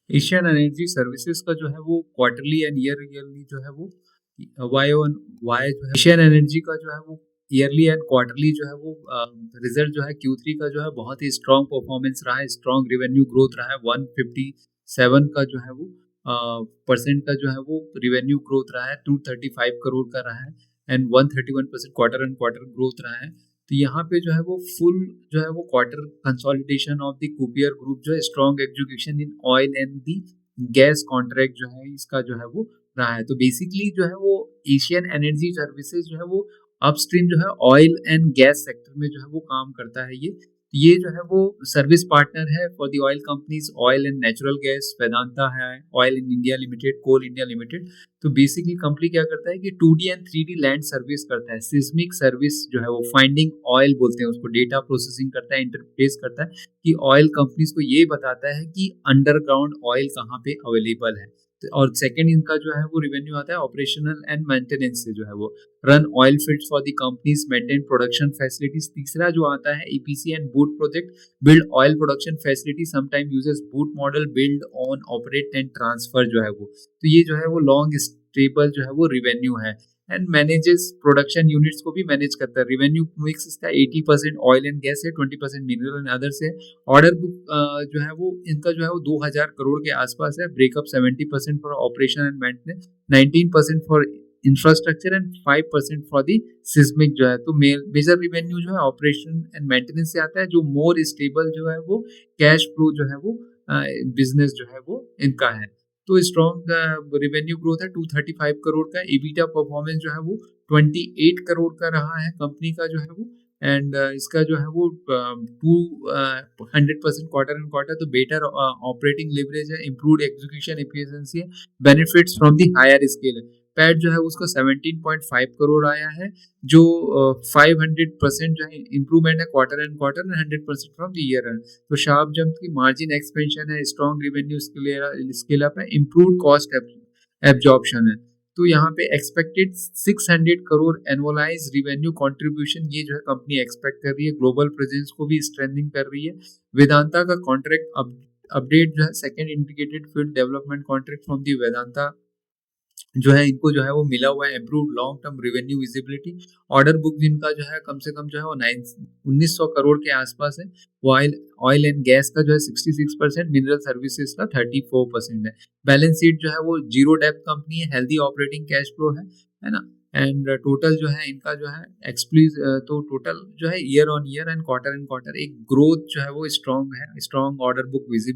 Asian energy services का जो है वो क्वार्टरली एंड ईयरली जो है वो वाई ऑन वाई जो है एशियन एनर्जी का जो है वो ईयरली एंड क्वार्टरली जो है वो रिजल्ट जो है Q3 का जो है बहुत ही स्ट्रांग परफॉर्मेंस रहा है, स्ट्रांग रेवेन्यू ग्रोथ रहा है। 157 का जो है वो परसेंट का जो है वो रेवेन्यू ग्रोथ रहा है, 235 करोड़ का रहा है and 131% quarter and quarter growth रहा है। तो यहाँ पे जो है वो फुल जो है वो quarter consolidation of the Kuiper group जो है strong execution in oil and the gas contract जो है इसका जो है वो रहा है। तो बेसिकली जो है वो एशियन एनर्जी सर्विसेज जो है वो अपस्ट्रीम जो है ऑयल एंड गैस सेक्टर में जो है वो काम करता है। ये जो है वो सर्विस पार्टनर है for the Oil companies, Oil and Natural Gas, Vedanta है, Oil in India Limited, Coal India Limited. तो बेसिकली कंपनी क्या करता है कि 2D and 3D land service करता है, सिस्मिक सर्विस जो है वो फाइंडिंग ऑयल बोलते हैं उसको, डेटा प्रोसेसिंग करता है, इंटरफेस करता है कि ऑयल कंपनीज को ये बताता है कि अंडरग्राउंड ऑयल कहाँ पे अवेलेबल है। और सेकंड इनका जो है वो रेवेन्यू आता है ऑपरेशनल एंड मेंटेनेंस से, जो है वो run oil fields for the companies, maintain production facilities. तीसरा जो आता है EPC and boot project, build oil production facility, sometime uses boot model, build on operate and transfer जो है वो। तो ये जो है वो लॉन्ग स्टेबल जो है वो रेवेन्यू है एंड मैनेजेस प्रोडक्शन यूनिट्स को भी मैनेज करता है। रेवेन्यू मिक्स इसका 80% ऑयल एंड गैस है, 20% मिनरल एंड अदर्स है। ऑर्डर बुक जो है वो इनका जो है वो 2000 करोड़ के आसपास है। Breakup 70% for operation and maintenance, 19% for infrastructure and 5% for the seismic जो है। तो मेजर रेवेन्यू जो है ऑपरेशन एंड मेंटेनेंस से आता है, जो मोर स्टेबल जो है वो कैश फ्लो जो है वो बिजनेस जो है वो इनका है। तो स्ट्रॉन्ग रेवेन्यू ग्रोथ है 235 करोड़ का। EBITDA परफॉर्मेंस जो है वो 28 करोड़ का रहा है कंपनी का जो है वो। एंड इसका जो है वो 100% क्वार्टर एंड क्वार्टर। तो बेटर ऑपरेटिंग लिवरेज है, इम्प्रूव्ड एग्जीक्यूशन एफिशिएंसी है, benefits from the higher scale है। पैट जो है उसका 17.5 करोड़ आया है, जो 500% जो है इम्प्रूवमेंट है quarter and quarter and 100% from the year and. तो शार्प जंप की मार्जिन एक्सपेंशन है, स्ट्रॉन्ग रेवेन्यू स्केल अप है, इम्प्रूव्ड कॉस्ट एब्जॉर्प्शन है। तो यहाँ पे expected 600 crore annualise revenue contribution ये जो है कंपनी एक्सपेक्ट कर रही है। ग्लोबल प्रेजेंस को भी स्ट्रेंथनिंग कर रही है। वेदांता का कॉन्ट्रैक्ट अपडेट जो है second integrated field development contract from the Vedanta जो है इनको जो है वो मिला हुआ है improve long term revenue visibility. Order book जिनका जो है कम से कम जो है वो 1900 करोड़ के आसपास है। वो ऑयल एंड गैस का जो है 66%, मिनरल सर्विसेज का 34% है। बैलेंस शीट जो है वो जीरो डेब्ट कंपनी है, हेल्दी ऑपरेटिंग कैश फ्लो है ना। एंड टोटल जो है इनका जो है एक्सप्लीज, तो टोटल जो है year on year and quarter एक ग्रोथ जो है वो स्ट्रॉन्ग है, स्ट्रॉन्ग ऑर्डर बुक विजिबिलिटी